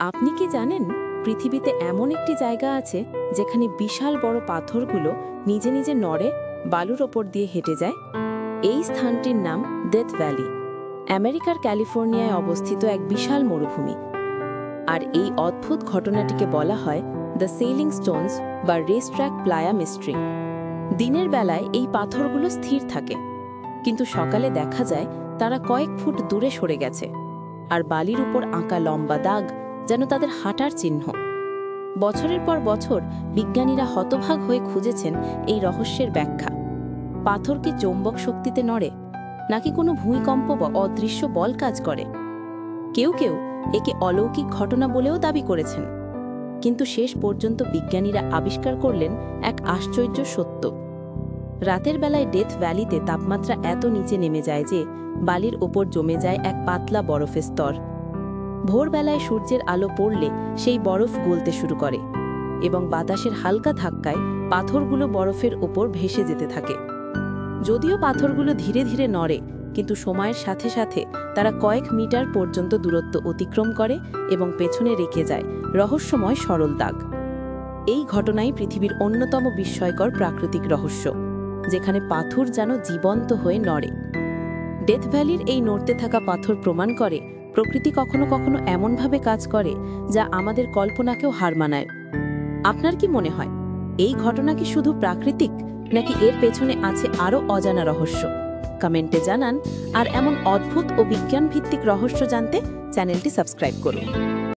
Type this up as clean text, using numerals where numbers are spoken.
আপনি কি জানেন পৃথিবীতে এমন একটি জায়গা আছে যেখানে বিশাল বড় পাথরগুলো নিজে নিজে নড়ে, বালুর ওপর দিয়ে হেঁটে যায়? এই স্থানটির নাম ডেথ ভ্যালি, আমেরিকার ক্যালিফোর্নিয়ায় অবস্থিত এক বিশাল মরুভূমি। আর এই অদ্ভুত ঘটনাটিকে বলা হয় দ্য সেলিং স্টোনস বা রেস ট্র্যাক প্লায়া মিস্ট্রি। দিনের বেলায় এই পাথরগুলো স্থির থাকে, কিন্তু সকালে দেখা যায় তারা কয়েক ফুট দূরে সরে গেছে, আর বালির উপর আঁকা লম্বা দাগ যেন তাদের হাঁটার চিহ্ন। বছরের পর বছর বিজ্ঞানীরা হতভাগ হয়ে খুঁজেছেন এই রহস্যের ব্যাখ্যা। পাথর কি চৌম্বক শক্তিতে নড়ে, নাকি কোনো ভূমিকম্প বা অদৃশ্য বল কাজ করে? কেউ কেউ একে অলৌকিক ঘটনা বলেও দাবি করেছেন, কিন্তু শেষ পর্যন্ত বিজ্ঞানীরা আবিষ্কার করলেন এক আশ্চর্য সত্য। রাতের বেলায় ডেথ ভ্যালিতে তাপমাত্রা এত নিচে নেমে যায় যে বালির ওপর জমে যায় এক পাতলা বরফের স্তর। ভোরবেলায় সূর্যের আলো পড়লে সেই বরফ গলতে শুরু করে, এবং বাতাসের হালকা ধাক্কায় পাথরগুলো বরফের ওপর ভেসে যেতে থাকে। যদিও পাথরগুলো ধীরে ধীরে নড়ে, কিন্তু সময়ের সাথে সাথে তারা কয়েক মিটার পর্যন্ত দূরত্ব অতিক্রম করে এবং পেছনে রেখে যায় রহস্যময় সরল দাগ। এই ঘটনাই পৃথিবীর অন্যতম বিস্ময়কর প্রাকৃতিক রহস্য, যেখানে পাথর যেন জীবন্ত হয়ে নড়ে। ডেথ ভ্যালির এই নড়তে থাকা পাথর প্রমাণ করে প্রকৃতি কখনো কখনো এমনভাবে কাজ করে যা আমাদের কল্পনাকেও হার মানায়। আপনার কি মনে হয়, এই ঘটনা কি শুধু প্রাকৃতিক, নাকি এর পেছনে আছে আরও অজানা রহস্য? কমেন্টে জানান। আর এমন অদ্ভুত ও বিজ্ঞানভিত্তিক রহস্য জানতে চ্যানেলটি সাবস্ক্রাইব করুন।